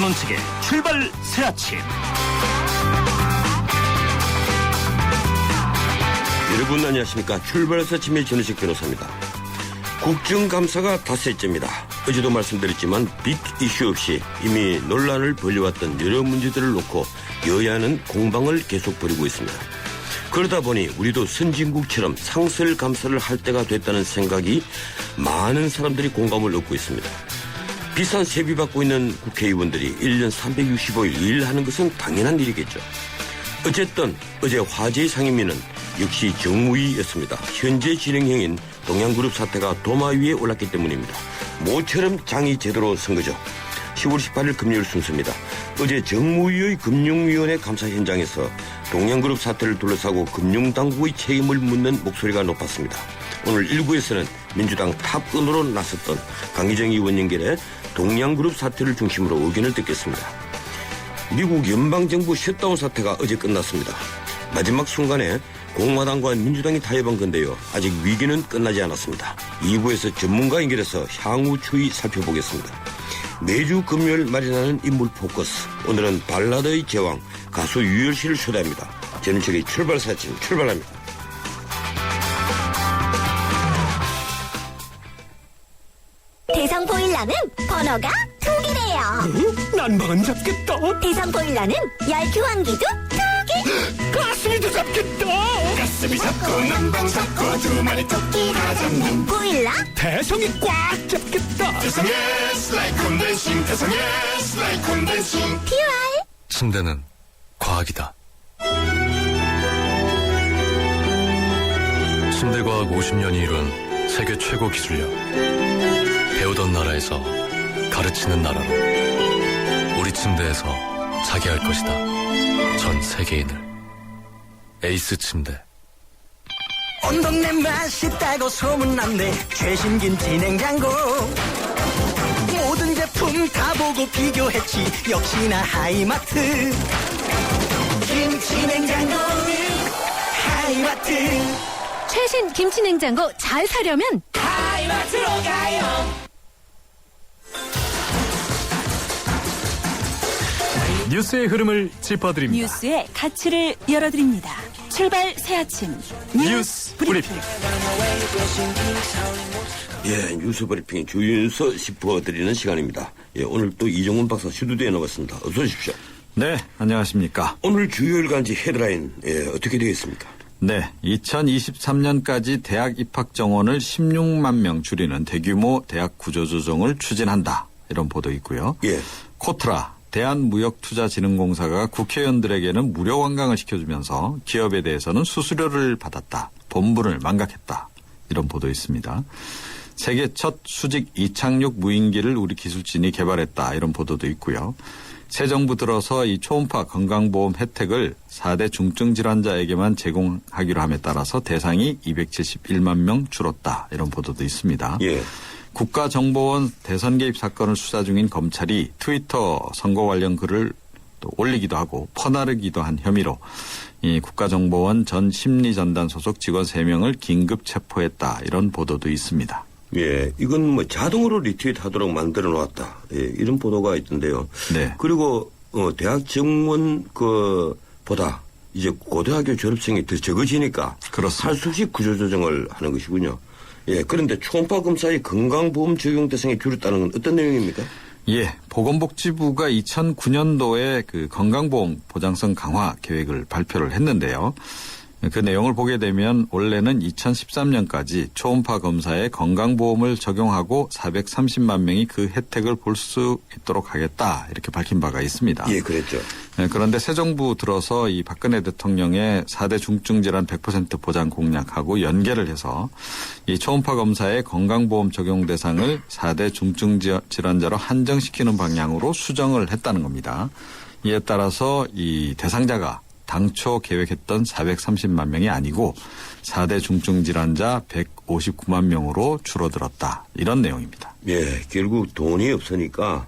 전원책의 출발 새 아침. 여러분 안녕하십니까. 출발 새 아침의 전원책 변호사입니다. 국정감사가 닷새째입니다. 어제도 말씀드렸지만 빅 이슈 없이 이미 논란을 벌여왔던 여러 문제들을 놓고 여야는 공방을 계속 벌이고 있습니다. 그러다 보니 우리도 선진국처럼 상설 감사를 할 때가 됐다는 생각이 많은 사람들이 공감을 얻고 있습니다. 비싼 세비 받고 있는 국회의원들이 1년 365일 일하는 것은 당연한 일이겠죠. 어쨌든 어제 화제의 상임위는 역시 정무위였습니다. 현재 진행형인 동양그룹 사태가 도마 위에 올랐기 때문입니다. 모처럼 장이 제대로 선 거죠. 10월 18일 금요일 순서입니다. 어제 정무위의 금융위원회 감사 현장에서 동양그룹 사태를 둘러싸고 금융당국의 책임을 묻는 목소리가 높았습니다. 오늘 1부에서는 민주당 탑건으로 나섰던 강기정 의원 연결해 동양그룹 사태를 중심으로 의견을 듣겠습니다. 미국 연방정부 셧다운 사태가 어제 끝났습니다. 마지막 순간에 공화당과 민주당이 타협한 건데요. 아직 위기는 끝나지 않았습니다. 2부에서 전문가 연결해서 향후 추이 살펴보겠습니다. 매주 금요일 마련하는 인물 포커스. 오늘은 발라드의 제왕 가수 유열 씨를 초대합니다. 전원책의 출발 사진 출발합니다. 대상 보일러는 번호가 2개래요. 난방은 잡겠다. 대상 보일러는 열 교환기도 2개. 가스비도 잡겠다. 가스비 잡고 난방 잡고 두 마리 토끼가 잡는 보일러 대성이 꽉 잡겠다. 대성의 슬라이 콘덴싱, 대성의 슬라이 콘덴싱. 듀얼. 침대는 과학이다. 침대과학 50년이 이룬 세계 최고 기술력. 배우던 나라에서 가르치는 나라로 우리 침대에서 자기 할 것이다. 전 세계인을. 에이스 침대. 온 동네 맛있다고 소문났네. 최신 김치 냉장고. 모든 제품 다 보고 비교했지. 역시나 하이마트. 김치 냉장고는 하이마트. 최신 김치냉장고 잘 사려면 하이마트로 가요. 뉴스의 흐름을 짚어드립니다. 뉴스의 가치를 열어드립니다. 출발 새아침 뉴스 브리핑. 예, 뉴스 브리핑 주윤서 짚어드리는 시간입니다. 예, 오늘 또 이정훈 박사 스튜디오에 나왔습니다. 어서 오십시오. 네, 안녕하십니까. 오늘 주요 일간지 헤드라인 어떻게 되겠습니까? 네, 2023년까지 대학 입학 정원을 16만 명 줄이는 대규모 대학 구조조정을 추진한다. 이런 보도 있고요. 예. 코트라 대한무역투자진흥공사가 국회의원들에게는 무료 관광을 시켜주면서 기업에 대해서는 수수료를 받았다. 본분을 망각했다. 이런 보도 있습니다. 세계 첫 수직 이착륙 무인기를 우리 기술진이 개발했다. 이런 보도도 있고요. 새 정부 들어서 이 초음파 건강보험 혜택을 4대 중증질환자에게만 제공하기로 함에 따라서 대상이 271만 명 줄었다. 이런 보도도 있습니다. 예. 국가정보원 대선 개입 사건을 수사 중인 검찰이 트위터 선거 관련 글을 또 올리기도 하고 퍼나르기도 한 혐의로 이 국가정보원 전 심리전단 소속 직원 3명을 긴급 체포했다. 이런 보도도 있습니다. 예, 이건 뭐 자동으로 리트윗하도록 만들어 놓았다. 예, 이런 보도가 있던데요. 네. 그리고 대학 정원 보다 이제 고등학교 졸업생이 더 적어지니까 그렇습니다. 할 수 없이 구조조정을 하는 것이군요. 예, 그런데 초음파 검사의 건강보험 적용 대상이 줄었다는 건 어떤 내용입니까? 예, 보건복지부가 2009년도에 그 건강보험 보장성 강화 계획을 발표를 했는데요. 그 내용을 보게 되면 원래는 2013년까지 초음파 검사에 건강보험을 적용하고 430만 명이 그 혜택을 볼 수 있도록 하겠다. 이렇게 밝힌 바가 있습니다. 예, 그랬죠. 그런데 새 정부 들어서 이 박근혜 대통령의 4대 중증질환 100% 보장 공약하고 연계를 해서 이 초음파 검사의 건강보험 적용 대상을 4대 중증질환자로 한정시키는 방향으로 수정을 했다는 겁니다. 이에 따라서 이 대상자가 당초 계획했던 430만 명이 아니고 4대 중증질환자 159만 명으로 줄어들었다. 이런 내용입니다. 예, 결국 돈이 없으니까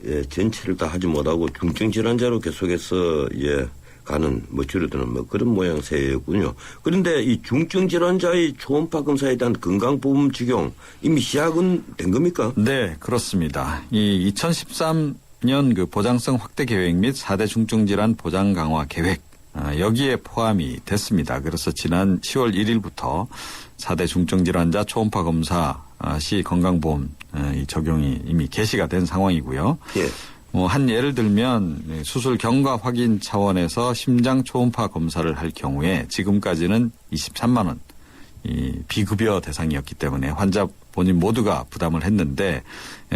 예, 전체를 다 하지 못하고 중증질환자로 계속해서 예, 가는 줄어드는 그런 모양새였군요. 그런데 이 중증질환자의 초음파 검사에 대한 건강보험 적용 이미 시작은 된 겁니까? 네, 그렇습니다. 이 2013 2014년 그 보장성 확대 계획 및 4대 중증 질환 보장 강화 계획 여기에 포함이 됐습니다. 그래서 지난 10월 1일부터 4대 중증 질환자 초음파 검사 시 건강보험 이 적용이 이미 개시가 된 상황이고요. 예. 한 예를 들면 수술 경과 확인 차원에서 심장 초음파 검사를 할 경우에 지금까지는 23만 원 이 비급여 대상이었기 때문에 환자 본인 모두가 부담을 했는데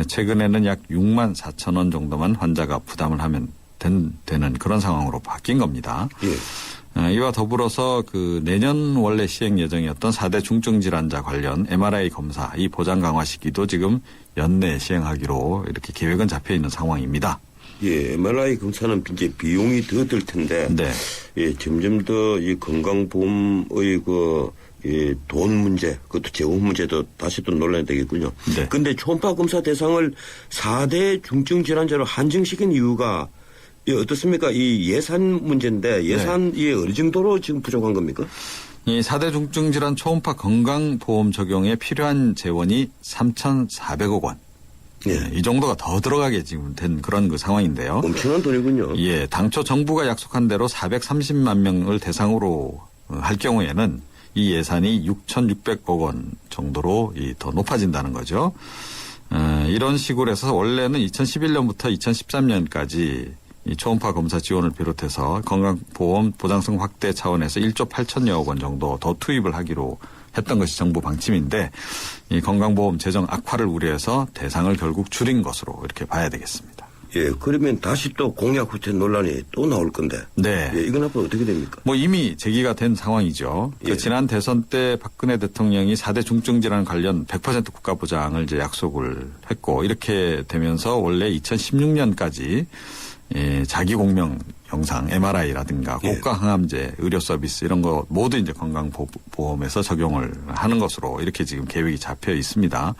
최근에는 약 6만 4천 원 정도만 환자가 부담을 하면 되는 그런 상황으로 바뀐 겁니다. 예. 이와 더불어서 그 내년 원래 시행 예정이었던 4대 중증 질환자 관련 MRI 검사 이 보장 강화 시기도 지금 연내 시행하기로 이렇게 계획은 잡혀 있는 상황입니다. 예, MRI 검사는 이제 비용이 더 들 텐데, 네. 예, 점점 더 이 건강보험의 돈 문제, 그것도 재원 문제도 다시 또 논란이 되겠군요. 네. 근데 초음파 검사 대상을 4대 중증 질환자로 한정시킨 이유가 어떻습니까? 이 예산 문제인데 예산이 어느 정도로 지금 부족한 겁니까? 이 4대 중증 질환 초음파 건강보험 적용에 필요한 재원이 3,400억 원. 예. 이 정도가 더 들어가게 지금 된 그런 그 상황인데요. 엄청난 돈이군요. 예, 당초 정부가 약속한 대로 430만 명을 대상으로 할 경우에는 이 예산이 6,600억 원 정도로 더 높아진다는 거죠. 이런 식으로 해서 원래는 2011년부터 2013년까지 이 초음파 검사 지원을 비롯해서 건강보험 보장성 확대 차원에서 1조 8천여억 원 정도 더 투입을 하기로 했던 것이 정부 방침인데 이 건강보험 재정 악화를 우려해서 대상을 결국 줄인 것으로 이렇게 봐야 되겠습니다. 예, 그러면 다시 또 공약 후퇴 논란이 또 나올 건데. 네. 예, 이건 앞으로 어떻게 됩니까? 이미 제기가 된 상황이죠. 예. 지난 대선 때 박근혜 대통령이 4대 중증 질환 관련 100% 국가 보장을 이제 약속을 했고 이렇게 되면서 원래 2016년까지 자기 공명 영상 MRI라든가 예. 고가 항암제 의료 서비스 이런 거 모두 이제 건강보험에서 적용을 하는 것으로 이렇게 지금 계획이 잡혀 있습니다.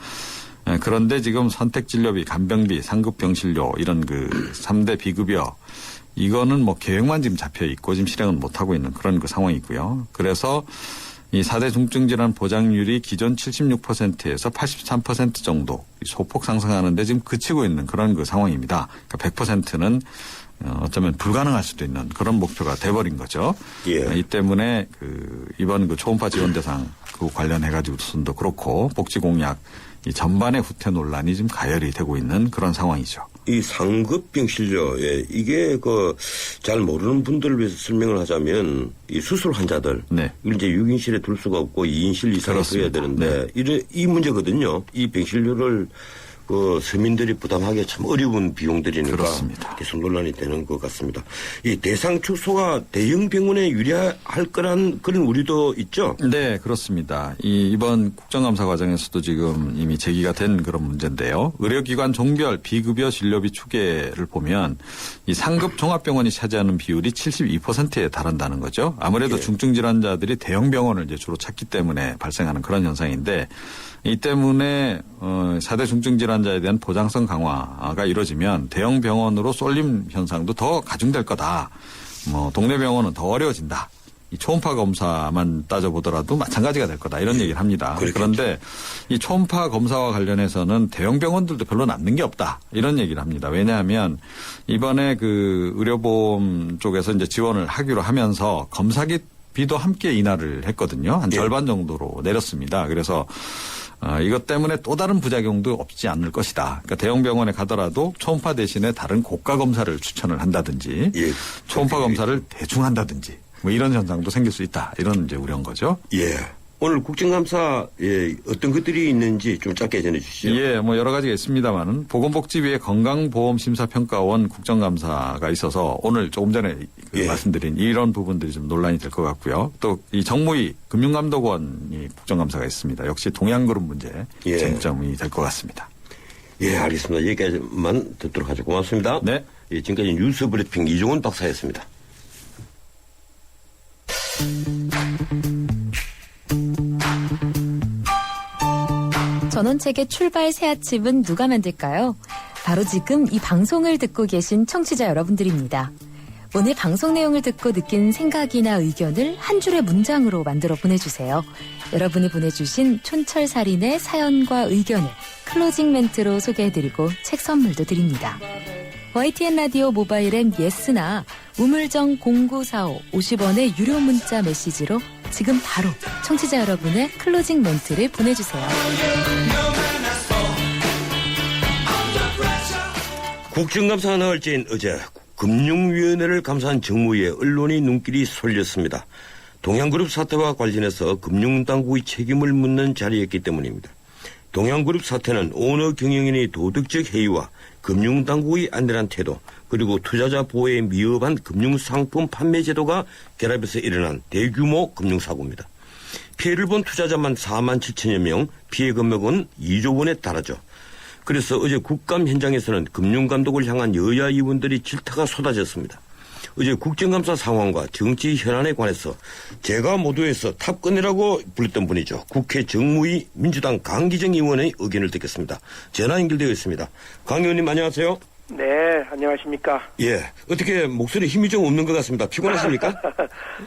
그런데 지금 선택진료비, 간병비, 상급병실료 이런 그 3대 비급여 이거는 계획만 지금 잡혀 있고 지금 실행은 못하고 있는 그런 그 상황이고요. 그래서 이 4대 중증질환 보장률이 기존 76%에서 83% 정도 소폭 상승하는데 지금 그치고 있는 그런 그 상황입니다. 그러니까 100%는 어쩌면 불가능할 수도 있는 그런 목표가 돼버린 거죠. 예. 이 때문에 이번 초음파 지원 대상 관련해가지고도 그렇고 복지 공약 이 전반의 후퇴 논란이 지금 가열이 되고 있는 그런 상황이죠. 이 상급병실료, 이게 잘 모르는 분들을 위해서 설명을 하자면 이 수술 환자들, 네. 이제 6인실에 둘 수가 없고 2인실 이상에 둬야 되는데 이 문제거든요. 이 병실료를 서민들이 부담하기 참 어려운 비용들이니까 그렇습니다. 계속 논란이 되는 것 같습니다. 이 대상 축소가 대형 병원에 유리할 거란 그런 우려도 있죠? 네, 그렇습니다. 이번 국정감사 과정에서도 지금 이미 제기가 된 그런 문제인데요. 의료기관 종별 비급여 진료비 추계를 보면 이 상급 종합병원이 차지하는 비율이 72%에 달한다는 거죠. 아무래도 예. 중증 질환자들이 대형 병원을 이제 주로 찾기 때문에 발생하는 그런 현상인데 이 때문에 4대 중증 질환자에 대한 보장성 강화가 이루어지면 대형 병원으로 쏠림 현상도 더 가중될 거다. 동네 병원은 더 어려워진다. 이 초음파 검사만 따져보더라도 마찬가지가 될 거다. 이런 얘기를 합니다. 그렇겠죠. 그런데 이 초음파 검사와 관련해서는 대형 병원들도 별로 남는 게 없다. 이런 얘기를 합니다. 왜냐하면 이번에 의료보험 쪽에서 이제 지원을 하기로 하면서 검사비도 함께 인하를 했거든요. 한 절반 정도로 내렸습니다. 그래서 이것 때문에 또 다른 부작용도 없지 않을 것이다. 그러니까 대형 병원에 가더라도 초음파 대신에 다른 고가 검사를 추천을 한다든지 예. 초음파 검사를 대충 한다든지 이런 현상도 생길 수 있다. 이런 이제 우려인 거죠. 예. 오늘 국정감사 어떤 것들이 있는지 좀 짧게 전해 주시죠. 예, 여러 가지가 있습니다만은 보건복지부의 건강보험심사평가원 국정감사가 있어서 오늘 조금 전에 말씀드린 이런 부분들이 좀 논란이 될 것 같고요. 또 이 정무위 금융감독원이 국정감사가 있습니다. 역시 동양그룹 문제 쟁점이 될 것 같습니다. 예, 알겠습니다. 여기까지만 듣도록 하죠. 고맙습니다. 네. 예, 지금까지 뉴스 브리핑 이종훈 박사였습니다. 전원책의 출발 새 아침은 누가 만들까요? 바로 지금 이 방송을 듣고 계신 청취자 여러분들입니다. 오늘 방송 내용을 듣고 느낀 생각이나 의견을 한 줄의 문장으로 만들어 보내주세요. 여러분이 보내주신 촌철살인의 사연과 의견을 클로징 멘트로 소개해드리고 책 선물도 드립니다. YTN 라디오 모바일 앱 예스나 우물정 0945 50원의 유료 문자 메시지로 지금 바로 청취자 여러분의 클로징 멘트를 보내주세요. 국정감사가 나흘째인 어제 금융위원회를 감사한 정무위에 언론이 눈길이 쏠렸습니다. 동양그룹 사태와 관련해서 금융당국의 책임을 묻는 자리였기 때문입니다. 동양그룹 사태는 오너 경영인의 도덕적 해이와 금융당국의 안전한 태도 그리고 투자자 보호에 미흡한 금융상품 판매 제도가 결합해서 일어난 대규모 금융사고입니다. 피해를 본 투자자만 4만 7천여 명, 피해 금액은 2조 원에 달하죠. 그래서 어제 국감 현장에서는 금융감독을 향한 여야 의원들이 질타가 쏟아졌습니다. 어제 국정감사 상황과 정치 현안에 관해서 제가 모두에서 탑건이라고 불렀던 분이죠. 국회 정무위 민주당 강기정 의원의 의견을 듣겠습니다. 전화 연결되어 있습니다. 강 의원님 안녕하세요. 네, 안녕하십니까. 예, 어떻게 목소리 힘이 좀 없는 것 같습니다. 피곤하십니까?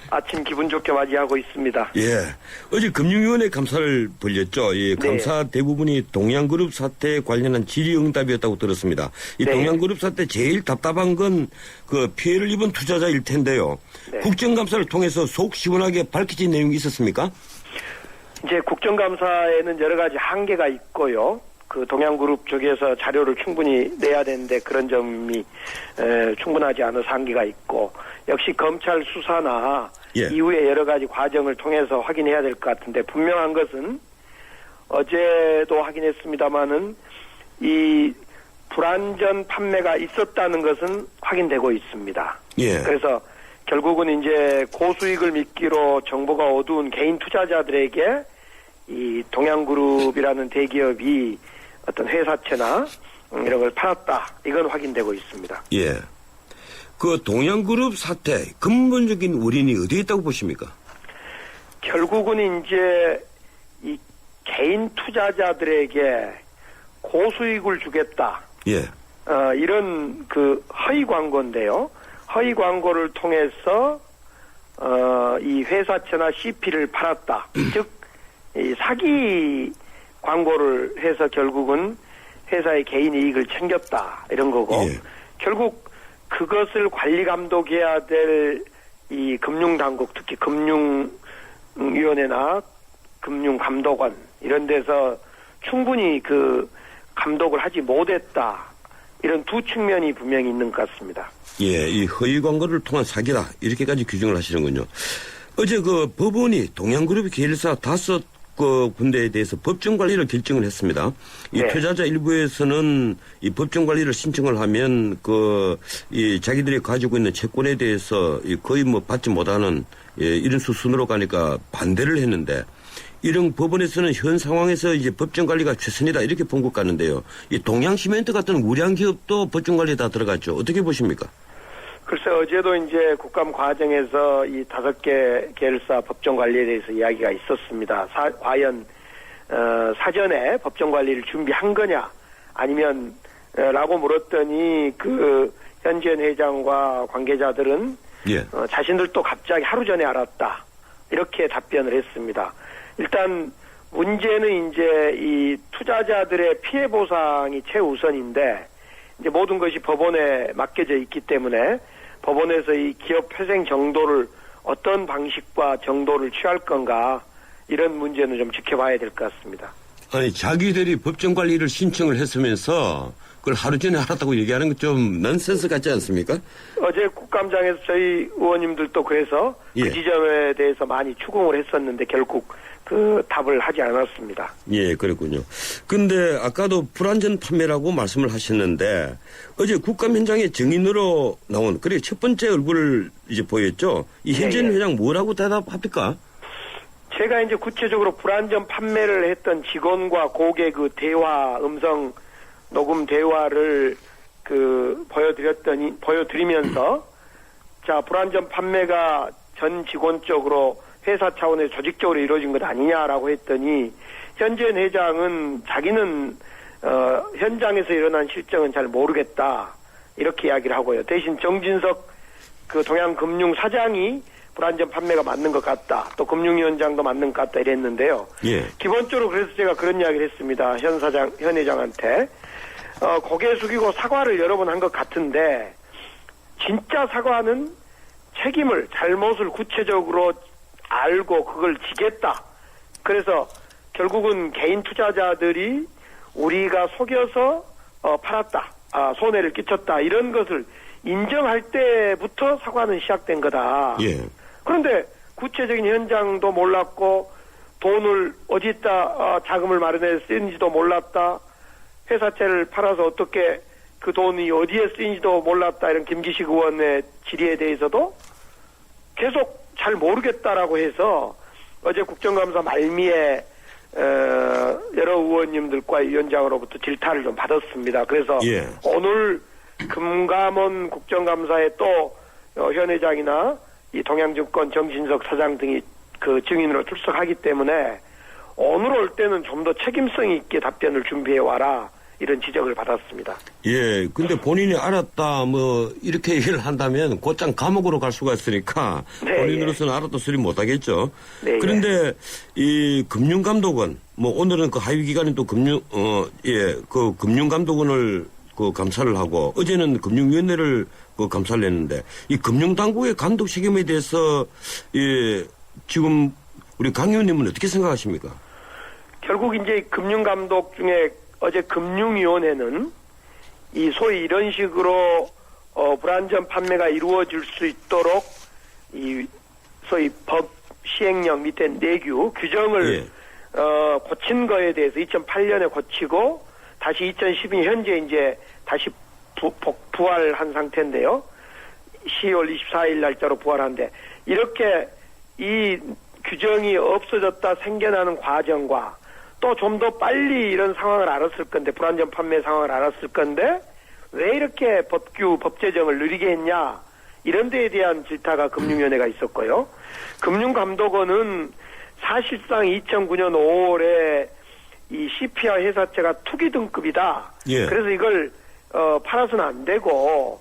아침 기분 좋게 맞이하고 있습니다. 예, 어제 금융위원회 감사를 벌였죠. 이 감사 네. 대부분이 동양그룹 사태에 관련한 질의응답이었다고 들었습니다. 이 네. 동양그룹 사태 제일 답답한 건 그 피해를 입은 투자자일 텐데요. 네. 국정감사를 통해서 속 시원하게 밝혀진 내용이 있었습니까? 이제 국정감사에는 여러 가지 한계가 있고요. 그 동양그룹 쪽에서 자료를 충분히 내야 되는데 그런 점이 충분하지 않아서 한계가 있고 역시 검찰 수사나 예. 이후에 여러 가지 과정을 통해서 확인해야 될 것 같은데 분명한 것은 어제도 확인했습니다마는 이 불안전 판매가 있었다는 것은 확인되고 있습니다. 예. 그래서 결국은 이제 고수익을 미끼로 정보가 어두운 개인 투자자들에게 이 동양그룹이라는 대기업이 어떤 회사채나 이런 걸 팔았다. 이건 확인되고 있습니다. 예. 그 동양그룹 사태 근본적인 원인이 어디에 있다고 보십니까? 결국은 이제 이 개인 투자자들에게 고수익을 주겠다. 예. 이런 그 허위 광고인데요. 허위 광고를 통해서 이 회사채나 CP를 팔았다. 즉 이 사기 광고를 해서 결국은 회사의 개인 이익을 챙겼다 이런 거고 예. 결국 그것을 관리 감독해야 될 이 금융당국 특히 금융위원회나 금융감독원 이런 데서 충분히 그 감독을 하지 못했다 이런 두 측면이 분명히 있는 것 같습니다. 예, 이 허위 광고를 통한 사기다 이렇게까지 규정을 하시는군요. 어제 그 법원이 동양그룹 계열사 5 군데에 대해서 법정 관리를 결정을 했습니다. 이 네. 투자자 일부에서는 이 법정 관리를 신청을 하면 이 자기들이 가지고 있는 채권에 대해서 거의 뭐 받지 못하는 이런 수순으로 가니까 반대를 했는데 이런 법원에서는 현 상황에서 이제 법정 관리가 최선이다 이렇게 본 것 같는데요. 이 동양시멘트 같은 우량 기업도 법정 관리에 다 들어갔죠. 어떻게 보십니까? 글쎄 어제도 이제 국감 과정에서 이 5개 계열사 법정 관리에 대해서 이야기가 있었습니다. 과연 사전에 법정 관리를 준비한 거냐 아니면 라고 물었더니 그 현지현 회장과 관계자들은 예. 자신들도 갑자기 하루 전에 알았다 이렇게 답변을 했습니다. 일단 문제는 이제 이 투자자들의 피해 보상이 최우선인데 이제 모든 것이 법원에 맡겨져 있기 때문에 법원에서 이 기업 회생 정도를 어떤 방식과 정도를 취할 건가 이런 문제는 좀 지켜봐야 될 것 같습니다. 아니 자기들이 법정 관리를 신청을 했으면서 그걸 하루 전에 알았다고 얘기하는 건 좀 넌센스 같지 않습니까? 어제 국감장에서 저희 의원님들도 그래서 예. 그 지점에 대해서 많이 추궁을 했었는데 결국 그 답을 하지 않았습니다. 예, 그렇군요. 근데 아까도 불안전 판매라고 말씀을 하셨는데 어제 국감 현장에 증인으로 나온 그래 첫 번째 얼굴을 이제 보였죠. 이 현재는 회장 뭐라고 대답합니까? 제가 이제 구체적으로 불안전 판매를 했던 직원과 고객 그 대화 음성 녹음 대화를 보여드리면서 자 불안전 판매가 전 직원 쪽으로 회사 차원에서 조직적으로 이루어진 것 아니냐라고 했더니 현재현 회장은 자기는 현장에서 일어난 실정은 잘 모르겠다 이렇게 이야기를 하고요. 대신 정진석 그 동양금융 사장이 불안전 판매가 맞는 것 같다. 또 금융위원장도 맞는 것 같다 이랬는데요. 예. 기본적으로 그래서 제가 그런 이야기를 했습니다. 현 회장한테 고개 숙이고 사과를 여러 번 한 것 같은데 진짜 사과는 책임을 잘못을 구체적으로 알고 그걸 지겠다. 그래서 결국은 개인 투자자들이 우리가 속여서 팔았다. 손해를 끼쳤다. 이런 것을 인정할 때부터 사과는 시작된 거다. 예. 그런데 구체적인 현장도 몰랐고 돈을 어디다 자금을 마련해서 쓰는지도 몰랐다. 회사채를 팔아서 어떻게 그 돈이 어디에 쓰인지도 몰랐다. 이런 김기식 의원의 질의에 대해서도 계속 잘 모르겠다라고 해서 어제 국정감사 말미에 여러 의원님들과 위원장으로부터 질타를 좀 받았습니다. 그래서 예. 오늘 금감원 국정감사에 또 현 회장이나 이 동양증권 정진석 사장 등이 그 증인으로 출석하기 때문에 오늘 올 때는 좀 더 책임성 있게 답변을 준비해 와라. 이런 지적을 받았습니다. 예, 근데 본인이 알았다, 이렇게 얘기를 한다면 곧장 감옥으로 갈 수가 있으니까 네, 본인으로서는 알았다 소리 못 하겠죠. 네, 그런데 이 금융감독원, 오늘은 그 하위기관인 또 그 금융감독원을 그 감사를 하고 어제는 금융위원회를 그 감사를 했는데 이 금융당국의 감독 책임에 대해서 지금 우리 강 의원님은 어떻게 생각하십니까? 결국 이제 금융감독 중에 어제 금융위원회는 이 소위 이런 식으로 불안전 판매가 이루어질 수 있도록 이 소위 법 시행령 밑에 내규 규정을 고친 거에 대해서 2008년에 고치고 다시 2012년 현재 이제 다시 부활한 상태인데요. 10월 24일 날짜로 부활한데 이렇게 이 규정이 없어졌다 생겨나는 과정과 또 좀 더 빨리 이런 상황을 알았을 건데 불안전 판매 상황을 알았을 건데 왜 이렇게 법 제정을 느리게 했냐 이런 데에 대한 질타가 금융위원회가 있었고요. 금융감독원은 사실상 2009년 5월에 이 CP와 회사채가 투기 등급이다. 예. 그래서 이걸 팔아서는 안 되고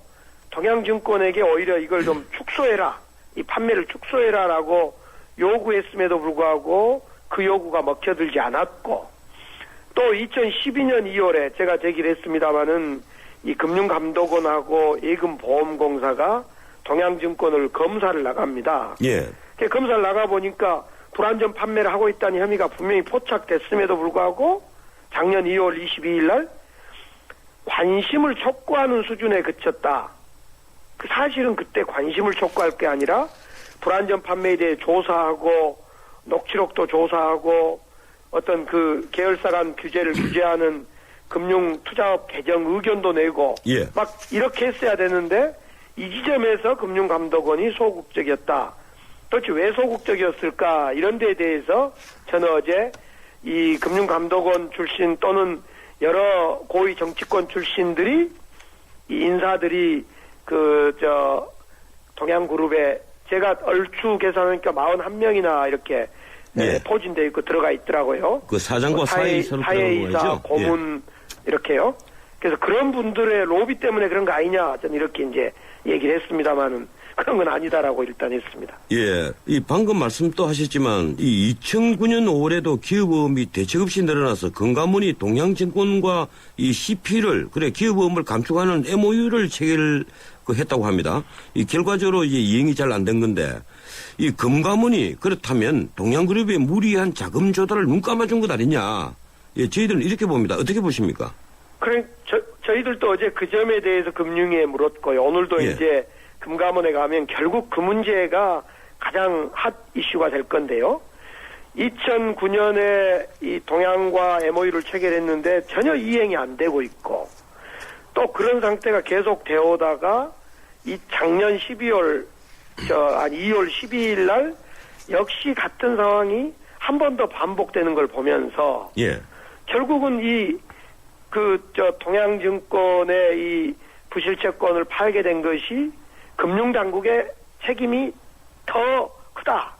동양증권에게 오히려 이걸 좀 축소해라. 이 판매를 축소해라라고 요구했음에도 불구하고 그 요구가 먹혀들지 않았고 또 2012년 2월에 제가 제기를 했습니다마는 이 금융감독원하고 예금보험공사가 동양증권을 검사를 나갑니다. 예. 검사를 나가보니까 불안전 판매를 하고 있다는 혐의가 분명히 포착됐음에도 불구하고 작년 2월 22일 날 관심을 촉구하는 수준에 그쳤다. 그 사실은 그때 관심을 촉구할 게 아니라 불안전 판매에 대해 조사하고 녹취록도 조사하고 어떤 그 계열사 간 규제를 규제하는 금융투자업 개정 의견도 내고 예. 막 이렇게 했어야 되는데 이 지점에서 금융감독원이 소극적이었다. 도대체 왜 소극적이었을까 이런 데에 대해서 저는 어제 이 금융감독원 출신 또는 여러 고위 정치권 출신들이 이 인사들이 동양그룹에 제가 얼추 계산하니까 41명이나 이렇게 포진되어 있고 들어가 있더라고요. 그 사장과 사회이사, 고문 이렇게요. 그래서 그런 분들의 로비 때문에 그런 거 아니냐 저는 이렇게 이제 얘기를 했습니다만은 그런 건 아니다라고 일단 했습니다. 예, 이 방금 말씀도 하셨지만 이 2009년 5월에도 기업보험이 대책 없이 늘어나서 금감원이 동양증권과 이 CP를 기업보험을 감축하는 MOU를 체결했다고 합니다. 이 결과적으로 이제 이행이 잘 안 된 건데 이 금감원이 그렇다면 동양그룹의 무리한 자금 조달을 눈 감아준 것 아니냐? 예, 저희들은 이렇게 봅니다. 어떻게 보십니까? 그래 저희들도 어제 그 점에 대해서 금융위에 물었고요. 오늘도 이제 금감원에 가면 결국 그 문제가 가장 핫 이슈가 될 건데요. 2009년에 이 동양과 MOU를 체결했는데 전혀 이행이 안 되고 있고 또 그런 상태가 계속 되어 오다가 이 작년 2월 12일 날 역시 같은 상황이 한 번 더 반복되는 걸 보면서 결국은 동양증권의 이 부실채권을 팔게 된 것이 금융당국의 책임이 더 크다.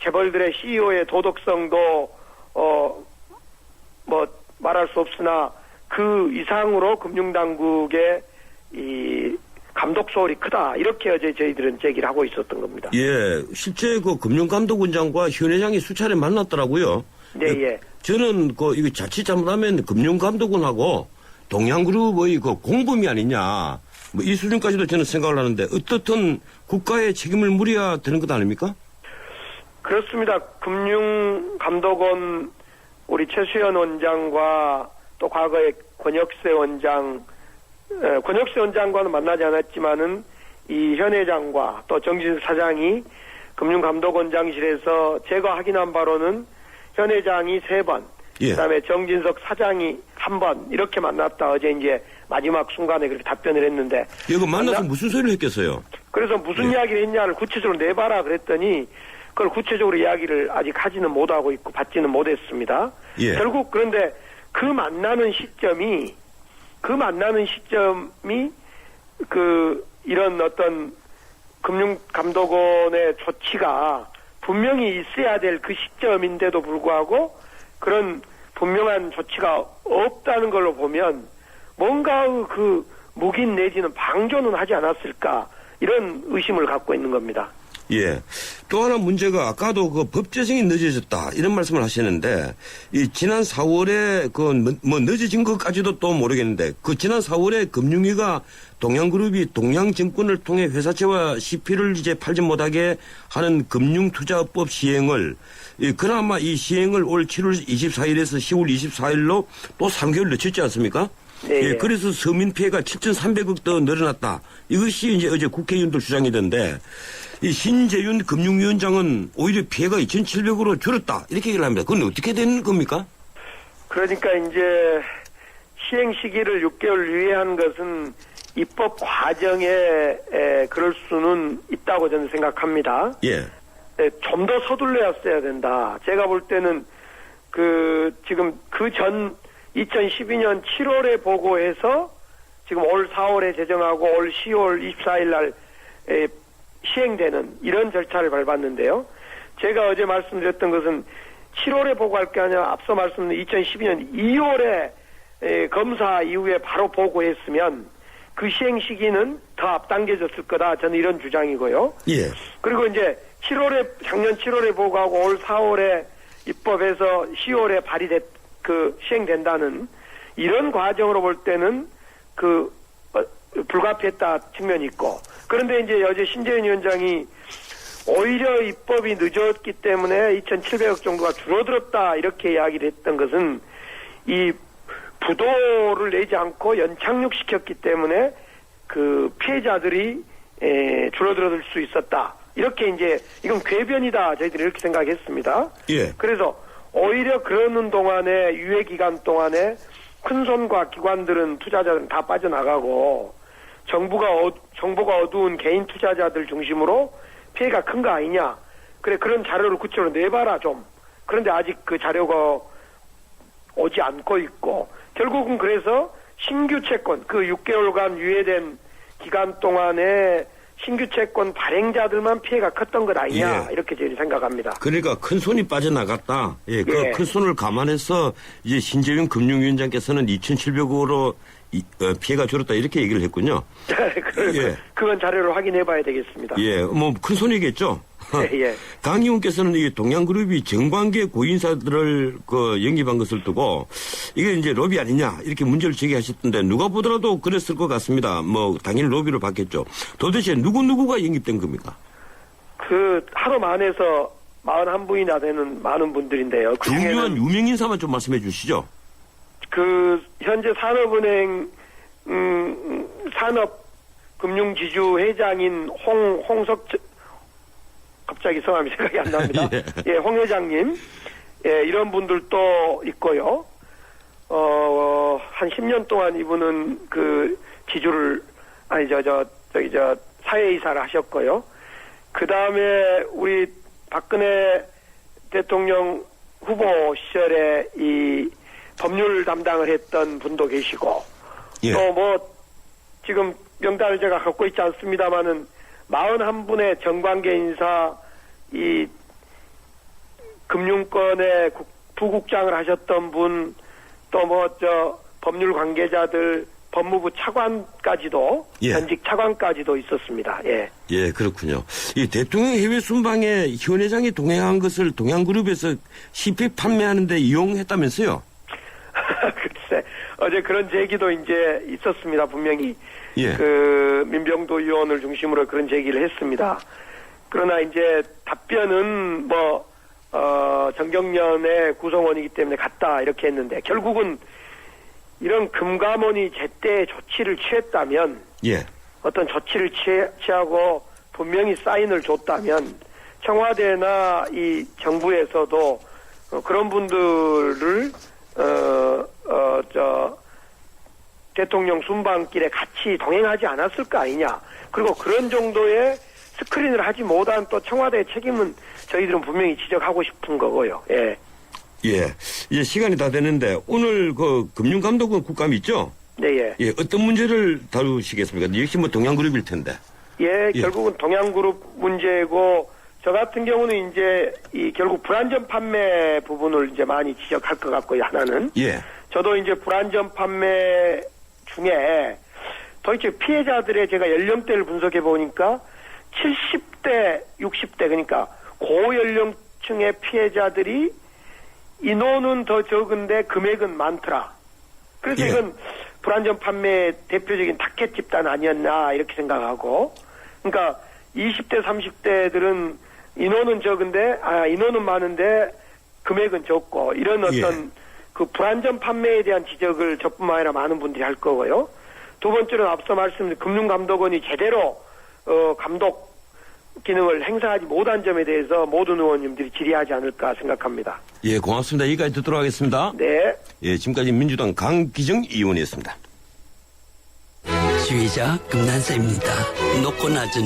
재벌들의 CEO의 도덕성도 말할 수 없으나 그 이상으로 금융당국의 이 감독 소홀이 크다. 이렇게 어제 저희들은 제기를 하고 있었던 겁니다. 예, 실제 그 금융감독원장과 현 회장이 수차례 만났더라고요. 네, 예. 저는 이거 자칫 잘못하면 금융감독원하고 동양그룹의 그 공범이 아니냐. 뭐 이 수준까지도 저는 생각을 하는데 어떻든 국가의 책임을 물어야 되는 것 아닙니까? 그렇습니다. 금융감독원 우리 최수연 원장과 또 과거에 권혁세 원장과는 만나지 않았지만은 이 현 회장과 또 정진석 사장이 금융감독원장실에서 제가 확인한 바로는 현 회장이 3번, 예. 그다음에 정진석 사장이 1번 이렇게 만났다. 어제 이제 마지막 순간에 그렇게 답변을 했는데. 이거 만나서 무슨 소리를 했겠어요? 그래서 무슨 이야기를 했냐를 구체적으로 내봐라 그랬더니 그걸 구체적으로 이야기를 아직 하지는 못하고 있고 받지는 못했습니다. 예. 결국 그런데 그 만나는 시점이 이런 어떤 금융감독원의 조치가 분명히 있어야 될 그 시점인데도 불구하고 그런 분명한 조치가 없다는 걸로 보면 뭔가 그 묵인 내지는 방조는 하지 않았을까 이런 의심을 갖고 있는 겁니다. 예. 또 하나 문제가 아까도 그 법 제정이 늦어졌다 이런 말씀을 하시는데 이 지난 4월에 뭐 늦어진 것까지도 또 모르겠는데 그 지난 4월에 금융위가 동양그룹이 동양증권을 통해 회사채와 CP를 이제 팔지 못하게 하는 금융투자법 시행을 그나마 이 시행을 올 7월 24일에서 10월 24일로 또 3개월 늦췄지 않습니까? 네. 예, 그래서 서민 피해가 7,300억 더 늘어났다. 이것이 이제 어제 국회의원들 주장이던데 이 신재윤 금융위원장은 오히려 피해가 2,700억으로 줄었다. 이렇게 얘기를 합니다. 그건 어떻게 된 겁니까? 그러니까 이제 시행 시기를 6개월 유예한 것은 입법 과정에 그럴 수는 있다고 저는 생각합니다. 예. 좀 더 서둘러야 된다. 제가 볼 때는 지금 그 전 2012년 7월에 보고해서 지금 올 4월에 제정하고 올 10월 24일 날 시행되는 이런 절차를 밟았는데요. 제가 어제 말씀드렸던 것은 7월에 보고할 게 아니라 앞서 말씀드린 2012년 2월에 검사 이후에 바로 보고했으면 그 시행 시기는 더 앞당겨졌을 거다. 저는 이런 주장이고요. 예. 그리고 이제 작년 7월에 보고하고 올 4월에 입법해서 10월에 시행된다는 이런 과정으로 볼 때는 불가피했다 측면이 있고 그런데 이제 어제 신재윤 위원장이 오히려 입법이 늦었기 때문에 2,700억 정도가 줄어들었다 이렇게 이야기를 했던 것은 이 부도를 내지 않고 연착륙시켰기 때문에 그 피해자들이 줄어들 수 있었다 이렇게 이제 이건 궤변이다 저희들이 이렇게 생각했습니다. 예. 그래서 오히려 그러는 동안에 유예 기간 동안에 큰손과 기관들은 투자자들은 다 빠져나가고 정보가 어두운 개인 투자자들 중심으로 피해가 큰 거 아니냐. 그래 그런 자료를 구체적으로 내봐라 좀. 그런데 아직 그 자료가 오지 않고 있고 결국은 그래서 신규 채권 그 6개월간 유예된 기간 동안에 신규 채권 발행자들만 피해가 컸던 것 아니냐. 예. 이렇게 저희 생각합니다. 그러니까 큰 손이 빠져나갔다. 예, 그 예. 큰 손을 감안해서 이제 신재윤 금융위원장께서는 2,700억으로 피해가 줄었다 이렇게 얘기를 했군요. 예. 그건 자료를 확인해봐야 되겠습니다. 예, 뭐 큰 손이겠죠. 예. 강 의원께서는 이 동양그룹이 정관계 고인사들을 영입한 것을 두고 이게 이제 로비 아니냐 이렇게 문제를 제기하셨던데 누가 보더라도 그랬을 것 같습니다. 뭐 당연히 로비로 받겠죠. 도대체 누구가 영입된 겁니까? 하루 만에서 41분이나 되는 많은 분들인데요. 중요한 유명 인사만 좀 말씀해 주시죠. 현재 산업은행 산업금융지주 회장인 홍석 갑자기 성함이 생각이 안 납니다. 예, 홍 회장님, 이런 분들도 있고요. 한 10년 동안 이분은 사회이사를 하셨고요. 그 다음에 우리 박근혜 대통령 후보 시절에 이 법률 담당을 했던 분도 계시고, 예. 또 지금 명단을 제가 갖고 있지 않습니다만은 41분의 정관계 인사, 이 금융권의 부국장을 하셨던 분, 또 법률 관계자들, 법무부 차관까지도 예. 현직 차관까지도 있었습니다. 예. 예, 그렇군요. 이 대통령 해외 순방에 현 회장이 동행한 것을 동양그룹에서 CP 판매하는데 이용했다면서요? 글쎄, 어제 그런 제기도 이제 있었습니다. 분명히 예. 그 민병도 의원을 중심으로 그런 제기를 했습니다. 그러나 이제 답변은 정경련의 구성원이기 때문에 갔다 이렇게 했는데 결국은 이런 금감원이 제때 조치를 취했다면 예. 어떤 조치를 취하고 분명히 사인을 줬다면 청와대나 이 정부에서도 그런 분들을 대통령 순방길에 같이 동행하지 않았을 거 아니냐. 그리고 그런 정도의 스크린을 하지 못한 또 청와대의 책임은 저희들은 분명히 지적하고 싶은 거고요. 예. 예. 이제 시간이 다 됐는데 오늘 그 금융감독원 국감이 있죠? 네, 예. 예. 어떤 문제를 다루시겠습니까? 역시 동양그룹일 텐데. 예, 예. 결국은 동양그룹 문제고 저 같은 경우는 이제 결국 불안전 판매 부분을 이제 많이 지적할 것 같고요. 하나는. 예. 저도 이제 불안전 판매 중에 도대체 피해자들의 제가 연령대를 분석해 보니까 70대, 60대 그러니까 고연령층의 피해자들이 인원은 더 적은데 금액은 많더라. 그래서 예. 이건 불안전 판매의 대표적인 타켓 집단 아니었나 이렇게 생각하고, 그러니까 20대, 30대들은 인원은 적은데 인원은 많은데 금액은 적고 이런 어떤 예. 그 불안전 판매에 대한 지적을 저뿐만 아니라 많은 분들이 할 거고요. 두 번째는 앞서 말씀드린 금융감독원이 제대로 감독 기능을 행사하지 못한 점에 대해서 모든 의원님들이 질의하지 않을까 생각합니다. 예, 고맙습니다. 여기까지 듣도록 하겠습니다. 네. 예, 지금까지 민주당 강기정 의원이었습니다. 지휘자 금난사입니다. 높고 낮은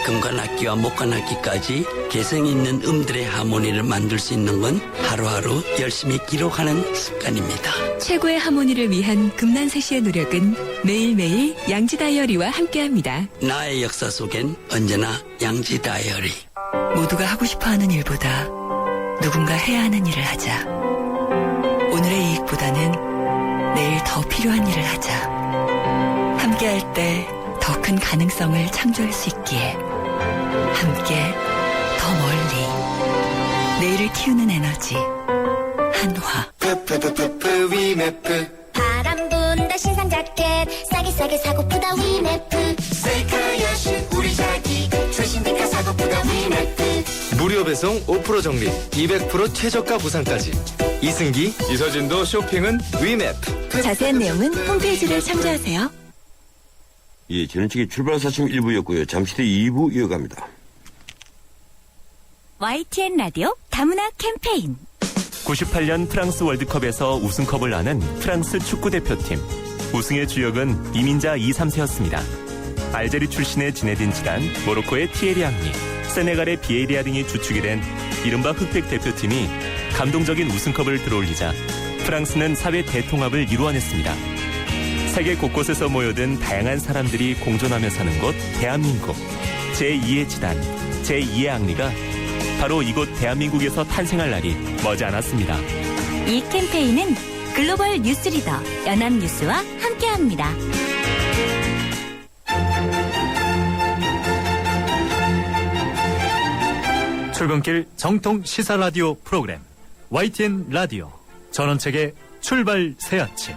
금관악기와 목관악기까지 개성 있는 음들의 하모니를 만들 수 있는 건 하루하루 열심히 기록하는 습관입니다. 최고의 하모니를 위한 금난세 씨의 노력은 매일매일 양지 다이어리와 함께합니다. 나의 역사 속엔 언제나 양지 다이어리. 모두가 하고 싶어하는 일보다 누군가 해야 하는 일을 하자. 오늘의 이익보다는 내일 더 필요한 일을 하자. 함께할 때 더 큰 가능성을 창조할 수 있기에 함께 더 멀리 내일을 키우는 에너지 한화. 바람 분다 신상 자켓 싸게 사고프다 위메프 셀카여신 우리 자기 최신 데카 사고프다 위메프. 무료 배송 5% 적립 200% 최저가 보상까지. 이승기 이서진도 쇼핑은 위메프. 자세한 내용은 홈페이지를 참조하세요. 예, 지난주에 출발 사심 1부였고요. 잠시 뒤 2부 이어갑니다. YTN 라디오 다문화 캠페인 98년 프랑스 월드컵에서 우승컵을 나는 프랑스 축구대표팀. 우승의 주역은 이민자 2, 3세였습니다. 알제리 출신의 지네딘 지단, 모로코의 티에리 앙리, 세네갈의 비에리아 등이 주축이 된 이른바 흑백 대표팀이 감동적인 우승컵을 들어올리자 프랑스는 사회 대통합을 이루어냈습니다. 세계 곳곳에서 모여든 다양한 사람들이 공존하며 사는 곳 대한민국. 제2의 지단, 제2의 앙리가 바로 이곳 대한민국에서 탄생할 날이 머지않았습니다. 이 캠페인은 글로벌 뉴스리더 연합뉴스와 함께합니다. 출근길 정통 시사 라디오 프로그램 YTN 라디오 전원책의 출발 새 아침.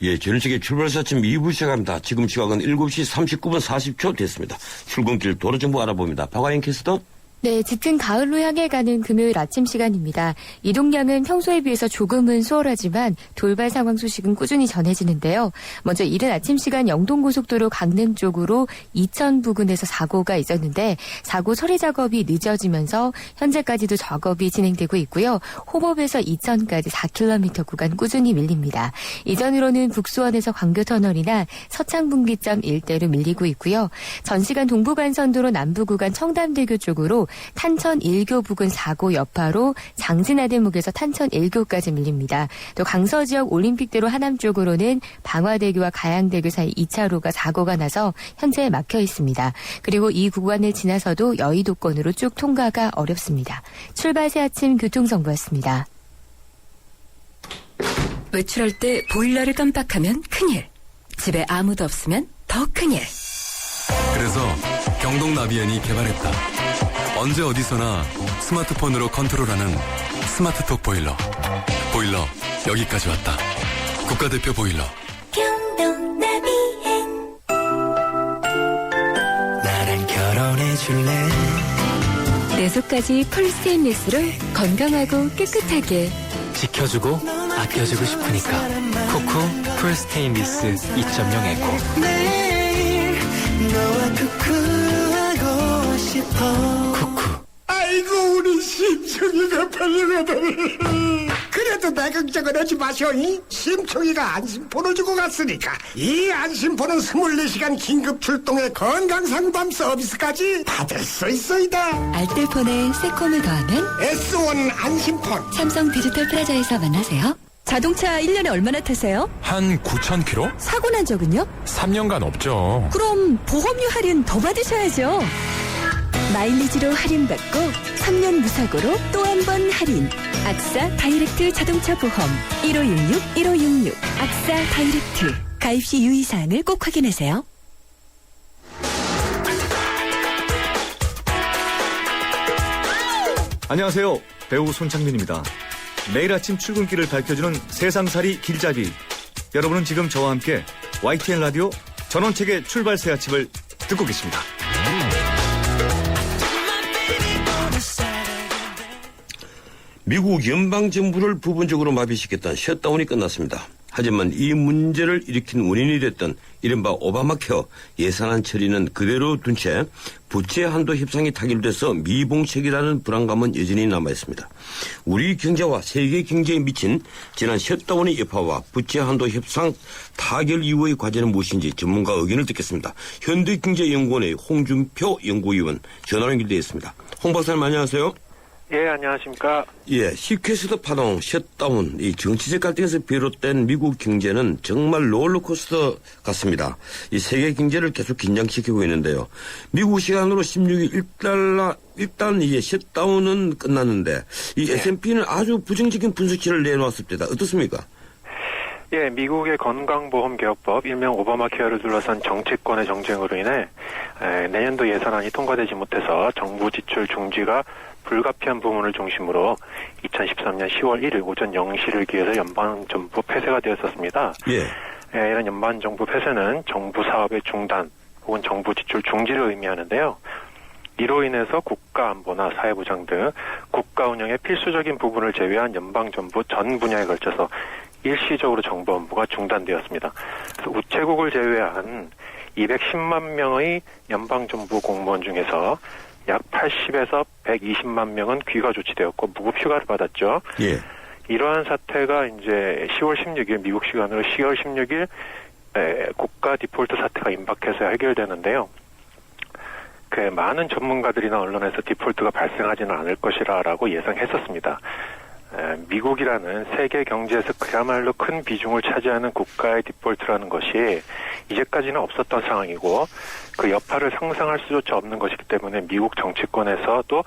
예, 전일식의 출발사 아침 2부 시작합니다. 지금 시각은 7시 39분 40초 됐습니다. 출근길 도로정보 알아봅니다. 박화영 캐스터. 네, 짙은 가을로 향해 가는 금요일 아침 시간입니다. 이동량은 평소에 비해서 조금은 수월하지만 돌발 상황 소식은 꾸준히 전해지는데요. 먼저 이른 아침 시간 영동고속도로 강릉 쪽으로 이천 부근에서 사고가 있었는데 사고 처리 작업이 늦어지면서 현재까지도 작업이 진행되고 있고요. 호법에서 이천까지 4km 구간 꾸준히 밀립니다. 이전으로는 북수원에서 광교터널이나 서창분기점 일대로 밀리고 있고요. 전 시간 동부간선도로 남부 구간 청담대교 쪽으로 탄천 1교 부근 사고 여파로 장진하대목에서 탄천 1교까지 밀립니다. 또 강서 지역 올림픽대로 하남 쪽으로는 방화대교와 가양대교 사이 2차로가 사고가 나서 현재 막혀 있습니다. 그리고 이 구간을 지나서도 여의도권으로 쭉 통과가 어렵습니다. 출발 새 아침 교통정보였습니다. 외출할 때 보일러를 깜빡하면 큰일. 집에 아무도 없으면 더 큰일. 그래서 경동나비엔이 개발했다. 언제 어디서나 스마트폰으로 컨트롤하는 스마트톡 보일러. 보일러 여기까지 왔다. 국가대표 보일러. 경동나비엔 나랑 결혼해줄래? 내 속까지 풀 스테인리스로 건강하고 깨끗하게 지켜주고 아껴주고 싶으니까 쿠쿠 풀 스테인리스 2.0 에코. 매일 너와 쿠쿠하고 싶어. 쿠쿠. 아이고 우리 심청이가 팔려가다니. 그래도 내 걱정은 하지 마셔. 심청이가 안심폰을 주고 갔으니까 이 안심폰은 24시간 긴급 출동의 건강상담 서비스까지 받을 수 있어이다. 알뜰폰에 새콤을 더하면 S1 안심폰. 삼성 디지털 플라자에서 만나세요. 자동차 1년에 얼마나 타세요? 한 9,000km? 사고 난 적은요? 3년간 없죠. 그럼 보험료 할인 더 받으셔야죠. 마일리지로 할인받고 3년 무사고로 또 한 번 할인. 악사 다이렉트 자동차 보험 1566-1566 악사 다이렉트. 가입 시 유의사항을 꼭 확인하세요. 안녕하세요. 배우 손창민입니다. 매일 아침 출근길을 밝혀주는 세상살이 길잡이. 여러분은 지금 저와 함께 YTN 라디오 전원책의 출발 새 아침을 듣고 계십니다. 미국 연방정부를 부분적으로 마비시켰던 셧다운이 끝났습니다. 하지만 이 문제를 일으킨 원인이 됐던 이른바 오바마 케어 예산안 처리는 그대로 둔 채 부채 한도 협상이 타결돼서 미봉책이라는 불안감은 여전히 남아있습니다. 우리 경제와 세계 경제에 미친 지난 셧다운의 여파와 부채 한도 협상 타결 이후의 과제는 무엇인지 전문가 의견을 듣겠습니다. 현대경제연구원의 홍준표 연구위원 전화로 연결되어 있습니다. 홍 박사님 안녕하세요. 예, 안녕하십니까. 예, 시퀘스트 파동, 셧다운, 이 정치적 갈등에서 비롯된 미국 경제는 정말 롤러코스터 같습니다. 이 세계 경제를 계속 긴장시키고 있는데요. 미국 시간으로 16일 일단 이제 셧다운은 끝났는데 이 S&P는 아주 부정적인 분석치를 내놓았습니다. 어떻습니까? 예, 미국의 건강보험개혁법, 일명 오바마 케어를 둘러싼 정치권의 정쟁으로 인해 내년도 예산안이 통과되지 못해서 정부 지출 중지가 불가피한 부분을 중심으로 2013년 10월 1일 오전 0시를 기해서 연방정부 폐쇄가 되었었습니다. 이런 연방정부 폐쇄는 정부 사업의 중단 혹은 정부 지출 중지를 의미하는데요. 이로 인해서 국가안보나 사회보장 등 국가 운영의 필수적인 부분을 제외한 연방정부 전 분야에 걸쳐서 일시적으로 정부 업무가 중단되었습니다. 그래서 우체국을 제외한 210만 명의 연방정부 공무원 중에서 약 80에서 120만 명은 귀가 조치되었고 무급 휴가를 받았죠. 예. 이러한 사태가 이제 10월 16일 미국 시간으로 10월 16일 국가 디폴트 사태가 임박해서 해결되는데요. 그 많은 전문가들이나 언론에서 디폴트가 발생하지는 않을 것이라고 예상했었습니다. 미국이라는 세계 경제에서 그야말로 큰 비중을 차지하는 국가의 디폴트라는 것이 이제까지는 없었던 상황이고 그 여파를 상상할 수조차 없는 것이기 때문에 미국 정치권에서도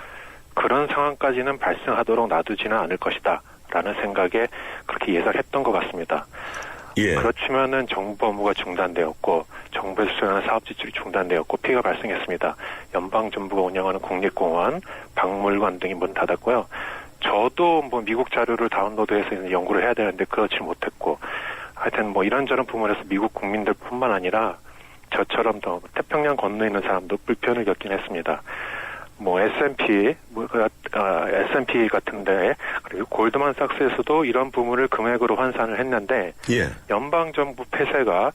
그런 상황까지는 발생하도록 놔두지는 않을 것이다 라는 생각에 그렇게 예상했던 것 같습니다. 그렇지만은 정부 업무가 중단되었고 정부에서 수행하는 사업 지출이 중단되었고 피해가 발생했습니다. 연방정부가 운영하는 국립공원, 박물관 등이 문 닫았고요. 저도 뭐 미국 자료를 다운로드해서 연구를 해야 되는데 그렇지 못했고 하여튼 뭐 이런저런 부분에서 미국 국민들뿐만 아니라 저처럼 더 태평양 건너에 있는 사람도 불편을 겪긴 했습니다. 뭐 S&P 같은데 그리고 골드만삭스에서도 이런 부분을 금액으로 환산을 했는데 연방정부 폐쇄가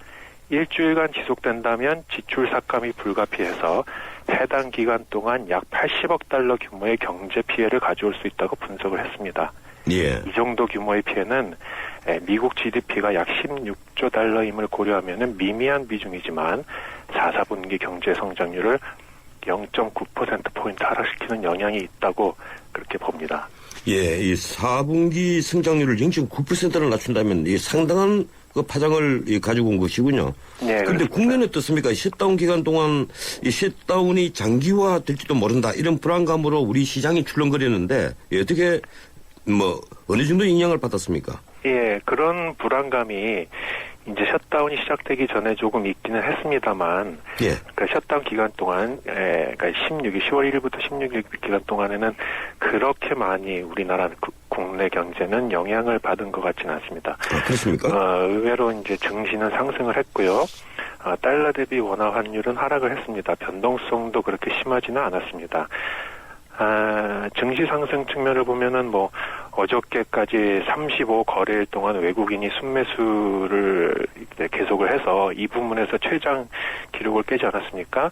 일주일간 지속된다면 지출 삭감이 불가피해서 해당 기간 동안 약 80억 달러 규모의 경제 피해를 가져올 수 있다고 분석을 했습니다. 이 정도 규모의 피해는 미국 GDP가 약 16조 달러임을 고려하면 미미한 비중이지만 4분기 경제 성장률을 0.9%포인트 하락시키는 영향이 있다고 그렇게 봅니다. 예, 이 4분기 성장률을 0.9%를 낮춘다면 이 상당한 그 파장을 가지고 온 것이군요. 네. 그런데 국내는 어떻습니까? 셧다운 기간 동안 이 셧다운이 장기화될지도 모른다 이런 불안감으로 우리 시장이 출렁거리는데 어떻게 어느 정도 영향을 받았습니까? 예, 그런 불안감이 이제 셧다운이 시작되기 전에 조금 있기는 했습니다만, 예. 그 셧다운 기간 동안, 그러니까 10월 1일부터 16일 기간 동안에는 그렇게 많이 우리나라 국내 경제는 영향을 받은 것 같지는 않습니다. 아, 그렇습니까? 의외로 이제 증시는 상승을 했고요. 달러 대비 원화 환율은 하락을 했습니다. 변동성도 그렇게 심하지는 않았습니다. 증시 상승 측면을 보면은 어저께까지 35 거래일 동안 외국인이 순매수를 계속을 해서 이 부분에서 최장 기록을 깨지 않았습니까?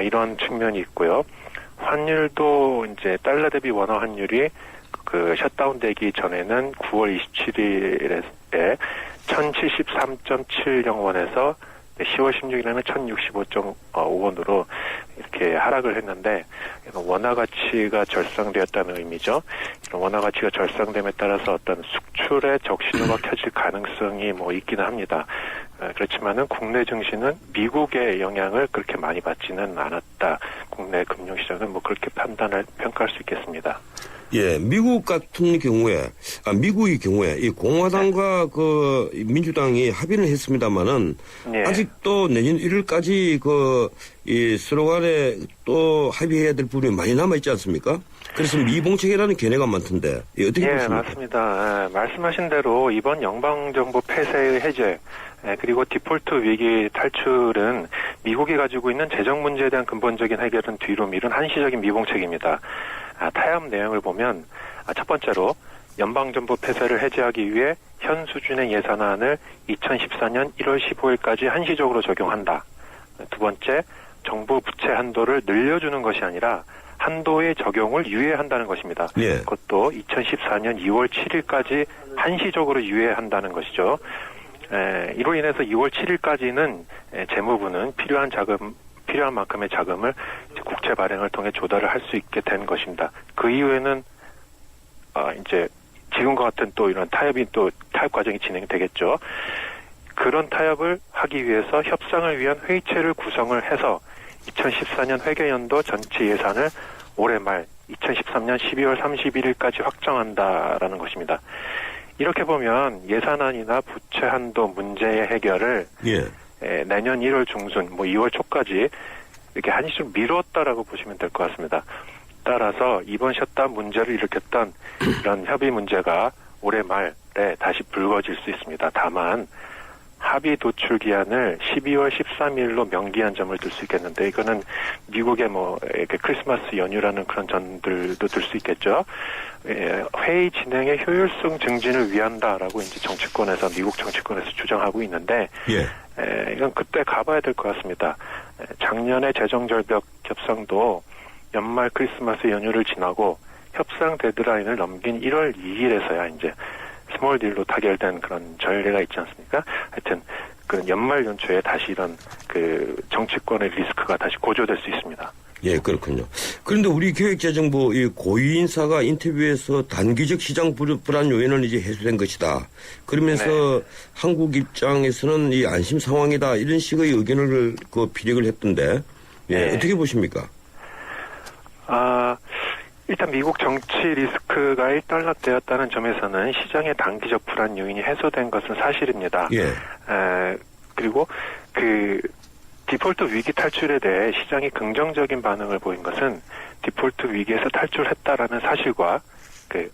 이런 측면이 있고요. 환율도 이제 달러 대비 원화 환율이 그 셧다운 되기 전에는 9월 27일에 1073.70원에서 10월 16일에는 1065.5원으로 이렇게 하락을 했는데 원화 가치가 절상되었다는 의미죠. 이런 원화 가치가 절상됨에 따라서 어떤 수출의 적신호가 켜질 가능성이 있기는 합니다. 그렇지만은 국내 증시는 미국의 영향을 그렇게 많이 받지는 않았다. 국내 금융시장은 그렇게 평가할 수 있겠습니다. 예, 미국 같은 경우에, 미국의 경우에, 이 공화당과 그 민주당이 합의를 했습니다만은, 예. 아직도 내년 1월까지 이 서로 간에 또 합의해야 될 부분이 많이 남아있지 않습니까? 그래서 미봉책이라는 견해가 많던데, 어떻게 보십니까? 예, 맞습니다. 말씀하신 대로 이번 연방정부 폐쇄의 해제, 그리고 디폴트 위기 탈출은 미국이 가지고 있는 재정 문제에 대한 근본적인 해결은 뒤로 미룬 한시적인 미봉책입니다. 타협 내용을 보면 첫 번째로 연방정부 폐쇄를 해제하기 위해 현 수준의 예산안을 2014년 1월 15일까지 한시적으로 적용한다. 두 번째, 정부 부채 한도를 늘려주는 것이 아니라 한도의 적용을 유예한다는 것입니다. 예. 그것도 2014년 2월 7일까지 한시적으로 유예한다는 것이죠. 이로 인해서 2월 7일까지는 재무부는 필요한 만큼의 자금을 국채 발행을 통해 조달을 할 수 있게 된 것입니다. 그 이후에는 이제 지금과 같은 또 이런 타협 과정이 진행되겠죠. 그런 타협을 하기 위해서 협상을 위한 회의체를 구성을 해서 2014년 회계연도 전체 예산을 올해 말 2013년 12월 31일까지 확정한다라는 것입니다. 이렇게 보면 예산안이나 부채 한도 문제의 해결을 내년 1월 중순, 2월 초까지 이렇게 한시적 미뤘다라고 보시면 될 것 같습니다. 따라서 이번 셧다운 문제를 일으켰던 이런 협의 문제가 올해 말에 다시 불거질 수 있습니다. 다만 합의 도출 기한을 12월 13일로 명기한 점을 들 수 있겠는데 이거는 미국의 이렇게 크리스마스 연휴라는 그런 점들도 들 수 있겠죠. 회의 진행의 효율성 증진을 위한다라고 이제 미국 정치권에서 주장하고 있는데 이건 그때 가봐야 될 것 같습니다. 작년에 재정절벽 협상도 연말 크리스마스 연휴를 지나고 협상 데드라인을 넘긴 1월 2일에서야 이제 스몰 딜로 타결된 그런 전례가 있지 않습니까? 하여튼 그 연말 연초에 다시 이런 그 정치권의 리스크가 다시 고조될 수 있습니다. 예, 그렇군요. 그런데 우리 기획재정부 이 고위인사가 인터뷰에서 단기적 시장 불안 요인은 이제 해소된 것이다. 그러면서 한국 입장에서는 이 안심 상황이다 이런 식의 의견을 피력을 했던데, 어떻게 보십니까? 일단 미국 정치 리스크가 일단락되었다는 점에서는 시장의 단기적 불안 요인이 해소된 것은 사실입니다. 그리고 그 디폴트 위기 탈출에 대해 시장이 긍정적인 반응을 보인 것은 디폴트 위기에서 탈출했다라는 사실과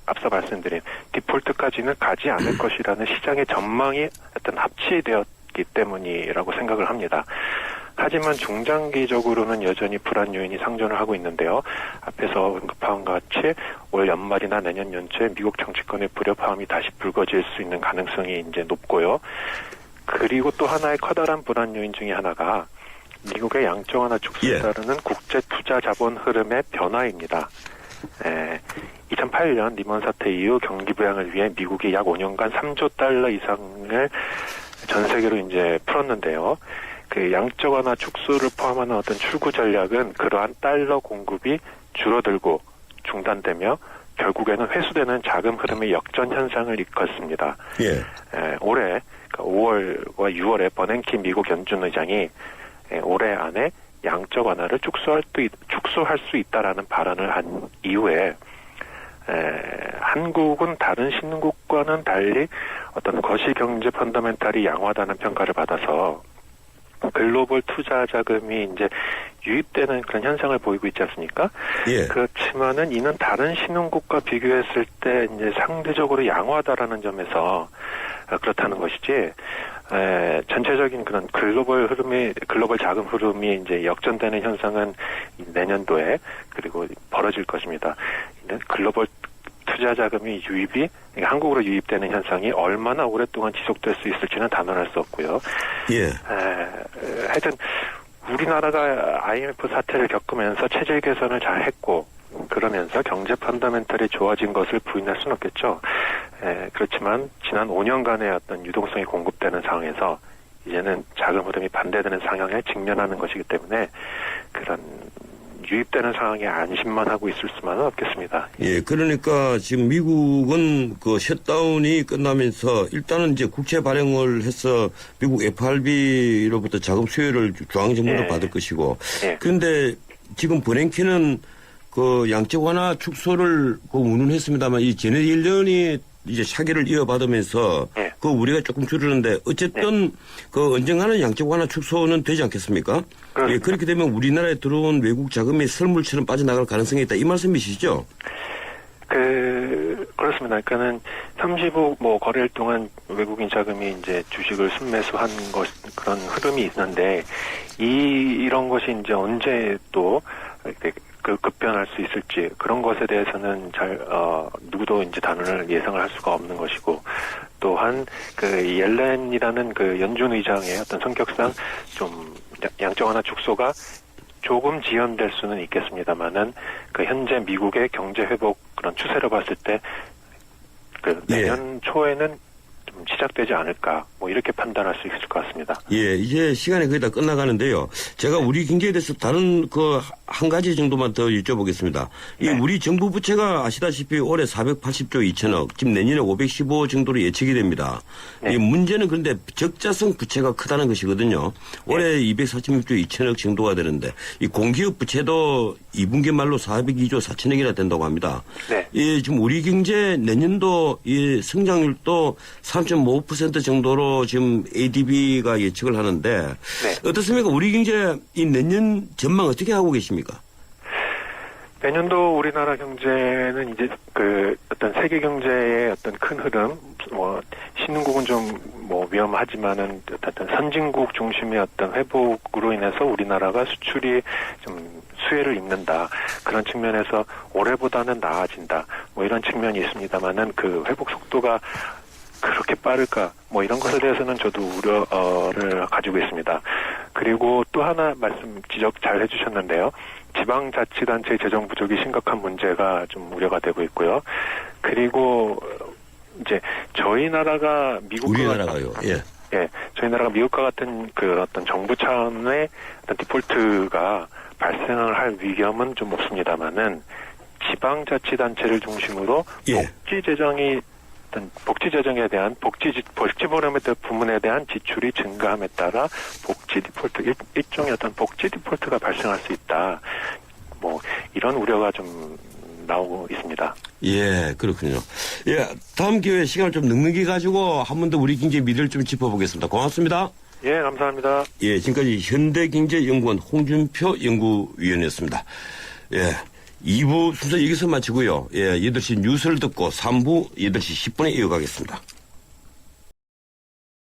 앞서 말씀드린 디폴트까지는 가지 않을 것이라는 시장의 전망이 어떤 합치되었기 때문이라고 생각을 합니다. 하지만 중장기적으로는 여전히 불안 요인이 상존을 하고 있는데요. 앞에서 언급한 것 같이 올 연말이나 내년 연초에 미국 정치권의 불협화음이 다시 불거질 수 있는 가능성이 이제 높고요. 그리고 또 하나의 커다란 불안 요인 중에 하나가 미국의 양적완화 축소에 따르는 국제 투자 자본 흐름의 변화입니다. 2008년 리먼 사태 이후 경기 부양을 위해 미국이 약 5년간 3조 달러 이상을 전 세계로 이제 풀었는데요. 그 양적 완화 축소를 포함하는 어떤 출구 전략은 그러한 달러 공급이 줄어들고 중단되며 결국에는 회수되는 자금 흐름의 역전 현상을 일컫습니다. 올해 그러니까 5월과 6월에 버냉키 미국 연준 의장이 올해 안에 양적 완화를 축소할 수 있다라는 발언을 한 이후에 한국은 다른 신흥국과는 달리 어떤 거시경제 펀더멘탈이 양호하다는 평가를 받아서 글로벌 투자 자금이 이제 유입되는 그런 현상을 보이고 있지 않습니까? 그렇지만은 이는 다른 신흥국과 비교했을 때 이제 상대적으로 양호하다라는 점에서 그렇다는 것이지. 전체적인 그런 글로벌 자금 흐름이 이제 역전되는 현상은 내년도에 그리고 벌어질 것입니다. 글로벌 투자 자금이 유입이 한국으로 유입되는 현상이 얼마나 오랫동안 지속될 수 있을지는 단언할 수 없고요. 하여튼 우리나라가 IMF 사태를 겪으면서 체질 개선을 잘 했고 그러면서 경제 펀더멘털이 좋아진 것을 부인할 수는 없겠죠. 그렇지만 지난 5년간의 어떤 유동성이 공급되는 상황에서 이제는 자금 흐름이 반대되는 상황에 직면하는 것이기 때문에 그런 유입되는 상황에 안심만 하고 있을 수만은 없겠습니다. 그러니까 지금 미국은 그 셧다운이 끝나면서 일단은 이제 국채 발행을 해서 미국 FRB로부터 자금 수요를 중앙정부로 받을 것이고 그런데 지금 버냉키는 그 양적 완화 축소를 운운했습니다만 이 지난 1년이 이제 차기를 이어받으면서 그 우리가 조금 줄이는데 어쨌든 그 언젠가는 양적 완화 축소는 되지 않겠습니까? 그렇게 되면 우리나라에 들어온 외국 자금이 썰물처럼 빠져나갈 가능성이 있다 이 말씀이시죠? 그렇습니다. 그러니까는 35 거래일 동안 외국인 자금이 이제 주식을 순매수한 그런 흐름이 있는데 이런 것이 이제 언제 또 급변할 수 있을지 그런 것에 대해서는 누구도 이제 단언을 예상을 할 수가 없는 것이고 또한 그 옐렌이라는 그 연준 의장의 어떤 성격상 좀 양적 완화 축소가 조금 지연될 수는 있겠습니다만은 그 현재 미국의 경제 회복 그런 추세를 봤을 때 그 내년 초에는 좀 시작되지 않을까 뭐 이렇게 판단할 수 있을 것 같습니다. 이제 시간이 거의 다 끝나가는데요. 제가 우리 경제에 대해서 다른 그 한 가지 정도만 더 여쭤보겠습니다. 이 우리 정부 부채가 아시다시피 올해 480조 2천억, 지금 내년에 515 정도로 예측이 됩니다. 이 문제는 그런데 적자성 부채가 크다는 것이거든요. 올해 246조 2천억 정도가 되는데 이 공기업 부채도 2분기 말로 402조 4천억이나 된다고 합니다. 지금 우리 경제 내년도 이 성장률도 3.5% 정도로 지금 ADB가 예측을 하는데 어떻습니까? 우리 경제 이 내년 전망 어떻게 하고 계십니까? 내년도 우리나라 경제는 이제 그 어떤 세계 경제의 어떤 큰 흐름, 뭐 신흥국은 좀 뭐 위험하지만은 어떤 선진국 중심의 어떤 회복으로 인해서 우리나라가 수출이 좀 수혜를 입는다. 그런 측면에서 올해보다는 나아진다. 뭐 이런 측면이 있습니다만은 그 회복 속도가 그렇게 빠를까? 뭐 이런 것에 대해서는 저도 우려를 가지고 있습니다. 그리고 또 하나 지적 잘 해주셨는데요. 지방자치단체의 재정 부족이 심각한 문제가 좀 우려가 되고 있고요. 그리고 이제 저희 나라가 우리나라가요. 저희 나라가 미국과 같은 그 어떤 정부 차원의 어떤 디폴트가 발생을 할 위험은 좀 없습니다만은 지방자치단체를 중심으로 복지 재정에 대한 복지 부문에 대한 지출이 증가함에 따라 복지 디폴트 일종의 어떤 복지 디폴트가 발생할 수 있다. 뭐 이런 우려가 좀 나오고 있습니다. 그렇군요. 다음 기회에 시간을 좀 넉넉히 가지고 한 번 더 우리 경제 미래를 좀 짚어보겠습니다. 고맙습니다. 감사합니다. 지금까지 현대경제연구원 홍준표 연구위원이었습니다. 2부 순서 여기서 마치고요. 8시 뉴스를 듣고 3부 8시 10분에 이어가겠습니다.